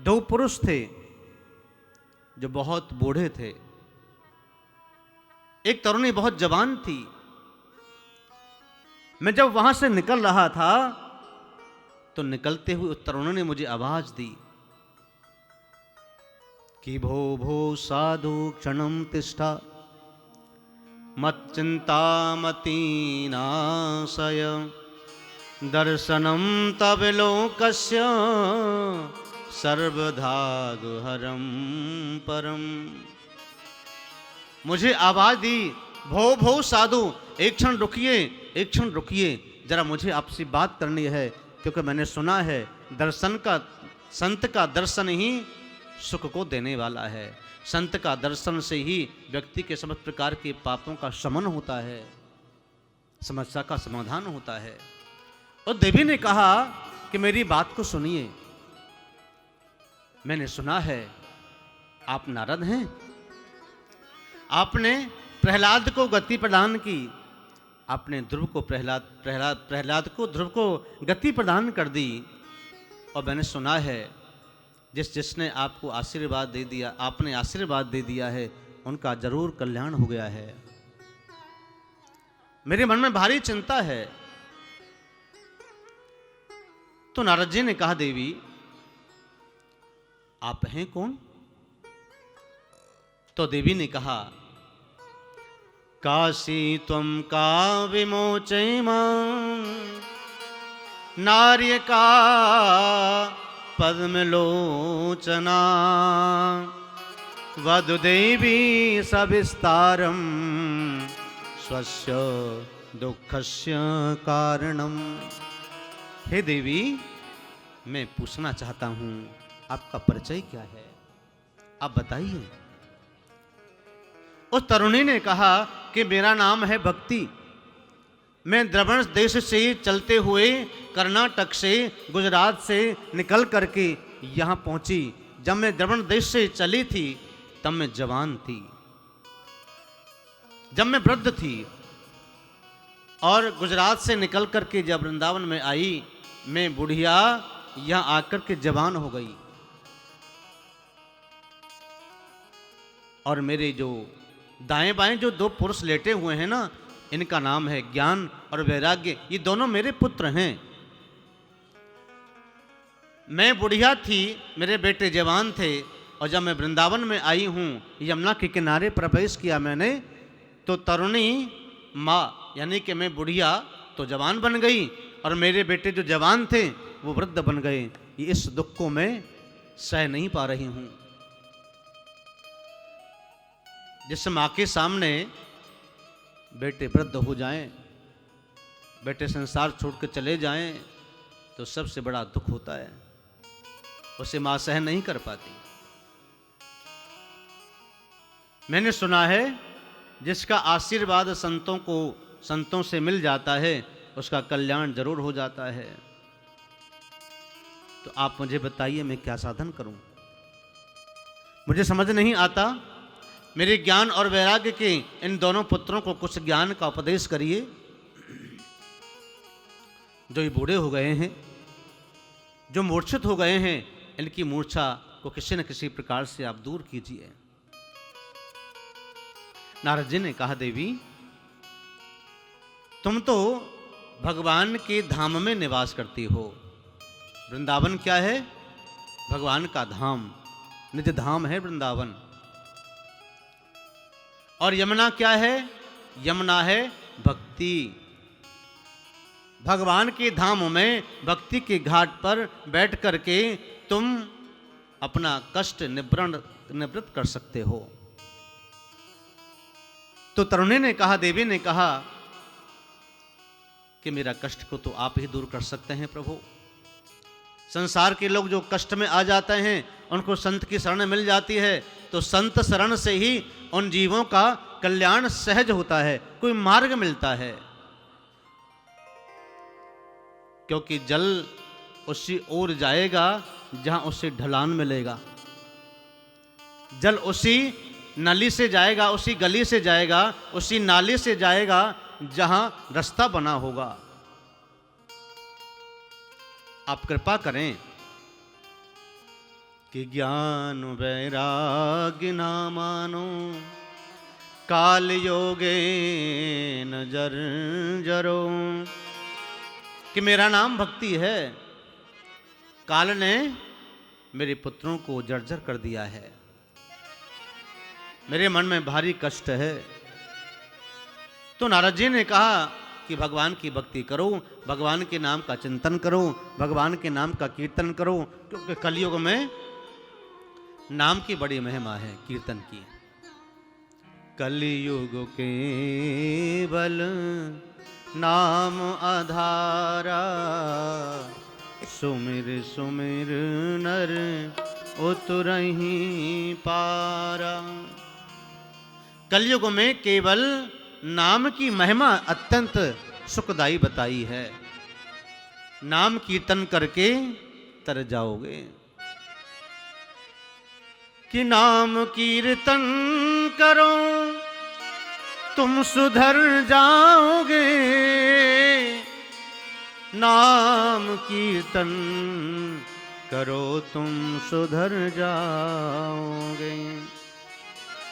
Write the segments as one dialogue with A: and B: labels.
A: दो पुरुष थे जो बहुत बूढ़े थे। एक तरुणी बहुत जवान थी। मैं जब वहां से निकल रहा था तो निकलते हुए उस तरुणी ने मुझे आवाज दी कि भो भो साधु क्षणम तिष्ठा मच्चिंता मतीनाशय दर्शनम तव लोकस्य सर्वधा गुहरम परम। मुझे आवाज दी, भो भो साधु, एक क्षण रुकिए, एक क्षण रुकिए, जरा मुझे आपसे बात करनी है, क्योंकि मैंने सुना है दर्शन का, संत का दर्शन ही सुख को देने वाला है। संत का दर्शन से ही व्यक्ति के समस्त प्रकार के पापों का शमन होता है, समस्या का समाधान होता है। और देवी ने कहा कि मेरी बात को सुनिए, मैंने सुना है आप नारद हैं, आपने प्रहलाद को गति प्रदान की, आपने ध्रुव को प्रहलाद को ध्रुव को गति प्रदान कर दी। और मैंने सुना है जिसने आपको आशीर्वाद दे दिया, आपने आशीर्वाद दे दिया है, उनका जरूर कल्याण हो गया है। मेरे मन में भारी चिंता है। तो नारद जी ने कहा, देवी आप हैं कौन? तो देवी ने कहा, काशी त्वं का विमोचयिमा नार्य का पद्मलोचना वदु देवी सविस्तारम स्वस्य दुःखस्य कारणम। हे देवी, मैं पूछना चाहता हूं आपका परिचय क्या है, आप बताइए। उस तरुणी ने कहा कि मेरा नाम है भक्ति। मैं द्रविड़ देश से चलते हुए कर्नाटक से, गुजरात से निकल करके यहाँ पहुँची। जब मैं द्रविड़ देश से चली थी तब मैं जवान थी, जब मैं वृद्ध थी, और गुजरात से निकल करके जब वृंदावन में आई, मैं बुढ़िया यहाँ आकर के जवान हो गई। और मेरे जो दाएं बाएं जो दो पुरुष लेटे हुए हैं ना, इनका नाम है ज्ञान और वैराग्य। ये दोनों मेरे पुत्र हैं। मैं बुढ़िया थी, मेरे बेटे जवान थे, और जब मैं वृंदावन में आई हूँ, यमुना के किनारे प्रवेश किया मैंने, तो तरुणी माँ यानी कि मैं बुढ़िया तो जवान बन गई, और मेरे बेटे जो जवान थे वो वृद्ध बन गए। ये इस दुख को मैं सह नहीं पा रही हूँ। जिस माँ के सामने बेटे वृद्ध हो जाएं, बेटे संसार छोड़ कर चले जाएं, तो सबसे बड़ा दुख होता है, उसे माँ सहन नहीं कर पाती। मैंने सुना है जिसका आशीर्वाद संतों से मिल जाता है, उसका कल्याण जरूर हो जाता है। तो आप मुझे बताइए मैं क्या साधन करूं? मुझे समझ नहीं आता। मेरे ज्ञान और वैराग्य के इन दोनों पुत्रों को कुछ ज्ञान का उपदेश करिए। जो ये बूढ़े हो गए हैं, जो मूर्छित हो गए हैं, इनकी मूर्छा को किसी न किसी प्रकार से आप दूर कीजिए। नारद जी ने कहा, देवी तुम तो भगवान के धाम में निवास करती हो। वृंदावन क्या है? भगवान का धाम, निज धाम है वृंदावन। और यमुना क्या है? यमुना है भक्ति। भगवान के धाम में भक्ति के घाट पर बैठ करके तुम अपना कष्ट निवृत्त कर सकते हो। तो तरुणी ने कहा, देवी ने कहा कि मेरा कष्ट को तो आप ही दूर कर सकते हैं प्रभु। संसार के लोग जो कष्ट में आ जाते हैं, उनको संत की शरण मिल जाती है, तो संत शरण से ही उन जीवों का कल्याण सहज होता है, कोई मार्ग मिलता है। क्योंकि जल उसी ओर जाएगा जहां उसे ढलान मिलेगा, जल उसी नली से जाएगा, उसी गली से जाएगा, उसी नाली से जाएगा जहां रास्ता बना होगा। आप कृपा करें कि ज्ञान वैराग्य ना मानो काल योगे न जरो। कि मेरा नाम भक्ति है, काल ने मेरे पुत्रों को जर्जर कर दिया है, मेरे मन में भारी कष्ट है। तो नारद जी ने कहा कि भगवान की भक्ति करो, भगवान के नाम का चिंतन करो, भगवान के नाम का कीर्तन करो, क्योंकि कलयुग में नाम की बड़ी महिमा है कीर्तन की। कलयुग केवल नाम आधारा, सुमिर सुमिर नर उतरहि पारा। कलयुग में केवल नाम की महिमा अत्यंत सुखदायी बताई है। नाम कीर्तन करके तर जाओगे। कि नाम कीर्तन करो तुम सुधर जाओगे, नाम कीर्तन करो तुम सुधर जाओगे।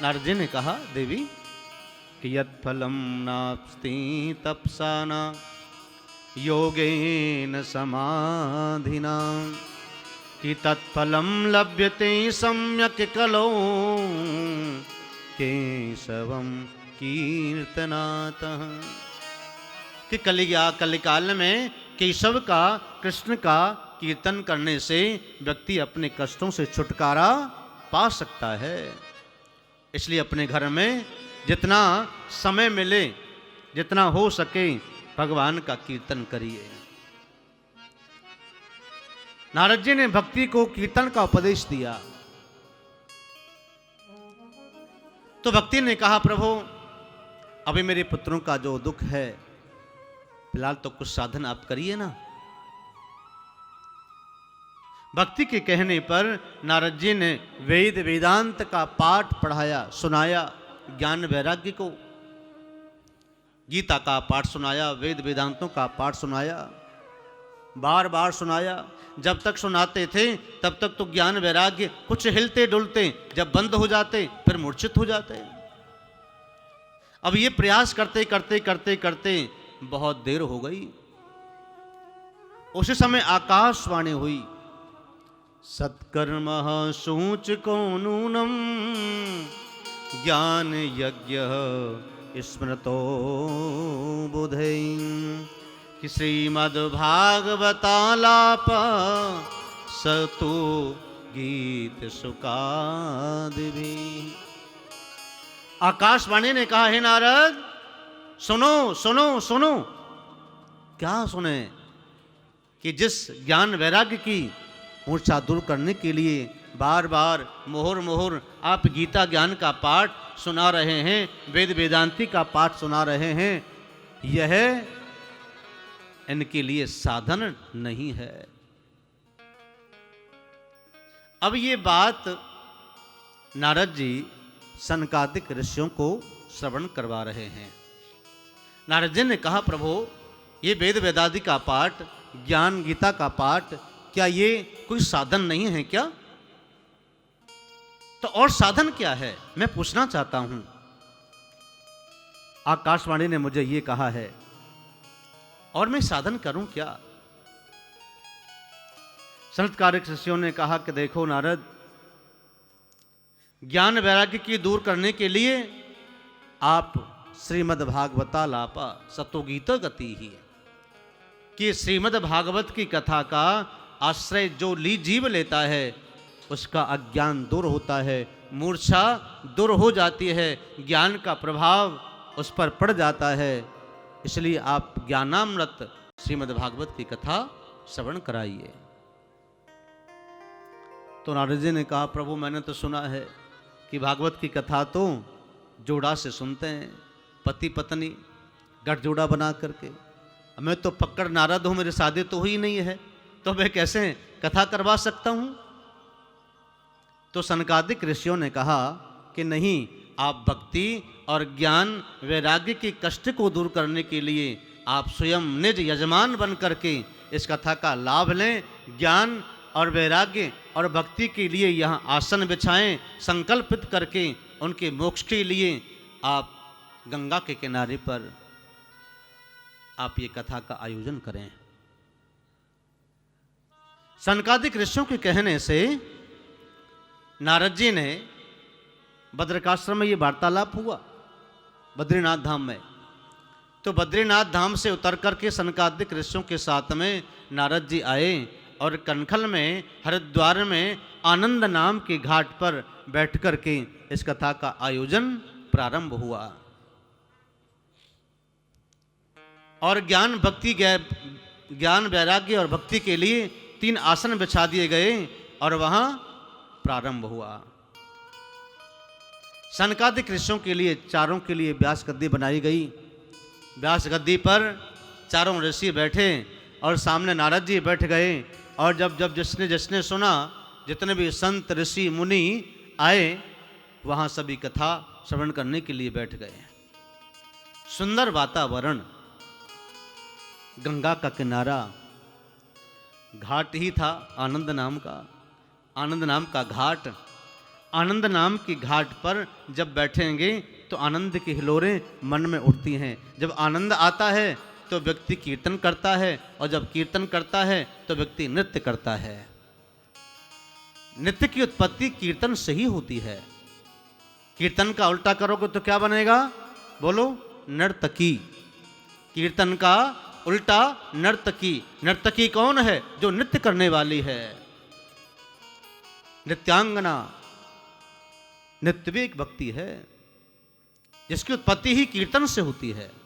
A: नारद जी ने कहा देवी कि यत् फलम नास्ति तपसा न योगेन समाधिना, कि तत्फलम लभ्यते सम्यक कलो केशवम कीर्तनातः। कि कलिकाल में केशव का, कृष्ण का कीर्तन करने से व्यक्ति अपने कष्टों से छुटकारा पा सकता है। इसलिए अपने घर में जितना समय मिले, जितना हो सके, भगवान का कीर्तन करिए। नारद जी ने भक्ति को कीर्तन का उपदेश दिया। तो भक्ति ने कहा प्रभु अभी मेरे पुत्रों का जो दुख है, फिलहाल तो कुछ साधन आप करिए ना। भक्ति के कहने पर नारद जी ने वेद वेदांत का पाठ पढ़ाया, सुनाया ज्ञान वैराग्य को। गीता का पाठ सुनाया, वेद वेदांतों का पाठ सुनाया, बार बार सुनाया। जब तक सुनाते थे तब तक तो ज्ञान वैराग्य कुछ हिलते डुलते, जब बंद हो जाते फिर मूर्छित हो जाते। अब ये प्रयास करते करते करते करते बहुत देर हो गई। उसी समय आकाशवाणी हुई, सत्कर्म सूचको नूनम ज्ञान यज्ञ स्मृतो बुधै। कि श्रीमद्भागवतालाप सतु गीत सुकादिभी। आकाशवाणी ने कहा हे नारद सुनो सुनो सुनो। क्या सुने? कि जिस ज्ञान वैराग्य की मूर्छा दूर करने के लिए बार बार मोहर मोहर आप गीता ज्ञान का पाठ सुना रहे हैं, वेद वेदांती का पाठ सुना रहे हैं, यह इनके लिए साधन नहीं है। अब ये बात नारद जी सनकादिक ऋषियों को श्रवण करवा रहे हैं। नारद जी ने कहा प्रभु ये वेद वेदादि का पाठ, ज्ञान गीता का पाठ, क्या ये कोई साधन नहीं है क्या? तो और साधन क्या है मैं पूछना चाहता हूं। आकाशवाणी ने मुझे ये कहा है और मैं साधन करूं क्या? सनत्कारिक शिष्यों ने कहा कि देखो नारद, ज्ञान वैराग्य की दूर करने के लिए आप श्रीमद् भागवतालापा सतोगीता गति ही है कि श्रीमद् भागवत की कथा का आश्रय जो जीव लेता है उसका अज्ञान दूर होता है, मूर्छा दूर हो जाती है, ज्ञान का प्रभाव उस पर पड़ जाता है। इसलिए आप ज्ञानामृत श्रीमद् भागवत की कथा श्रवण कराइए। तो नारद जी ने कहा प्रभु मैंने तो सुना है कि भागवत की कथा तो जोड़ा से सुनते हैं, पति पत्नी गठजोड़ा बना करके। मैं तो पक्कड़ नारद हूं, मेरी शादी तो हुई नहीं है, तो मैं कैसे कथा करवा सकता हूं? तो सनकादिक ऋषियों ने कहा कि नहीं, आप भक्ति और ज्ञान वैराग्य के कष्ट को दूर करने के लिए आप स्वयं निज यजमान बन करके इस कथा का लाभ लें, ज्ञान और वैराग्य और भक्ति के लिए यहाँ आसन बिछाएं, संकल्पित करके उनके मोक्ष के लिए आप गंगा के किनारे पर आप ये कथा का आयोजन करें। सनकादिक ऋषियों के कहने से नारद जी ने बद्रिकाश्रम में ये वार्तालाप हुआ बद्रीनाथ धाम में। तो बद्रीनाथ धाम से उतर करके सनकादिक ऋषियों के साथ में नारद जी आए और कनखल में हरिद्वार में आनंद नाम के घाट पर बैठ करके इस कथा का आयोजन प्रारंभ हुआ। और ज्ञान वैराग्य और भक्ति के लिए 3 आसन बिछा दिए गए और वहां प्रारंभ हुआ। सनकादिक ऋषियों के लिए चारों के लिए व्यास गद्दी बनाई गई। व्यास गद्दी पर चारों ऋषि बैठे और सामने नारद जी बैठ गए। और जब जिसने जिसने सुना, जितने भी संत ऋषि मुनि आए, वहाँ सभी कथा श्रवण करने के लिए बैठ गए। सुंदर वातावरण, गंगा का किनारा, घाट ही था आनंद नाम का घाट। आनंद नाम की घाट पर जब बैठेंगे तो आनंद की हिलोरें मन में उठती हैं। जब आनंद आता है तो व्यक्ति कीर्तन करता है, और जब कीर्तन करता है तो व्यक्ति नृत्य करता है। नृत्य की उत्पत्ति कीर्तन से ही होती है। कीर्तन का उल्टा करोगे तो क्या बनेगा? बोलो, नर्तकी। कीर्तन का उल्टा नर्तकी। नर्तकी कौन है? जो नृत्य करने वाली है, नृत्यांगना। नृत्य भी एक भक्ति है जिसकी उत्पत्ति ही कीर्तन से होती है।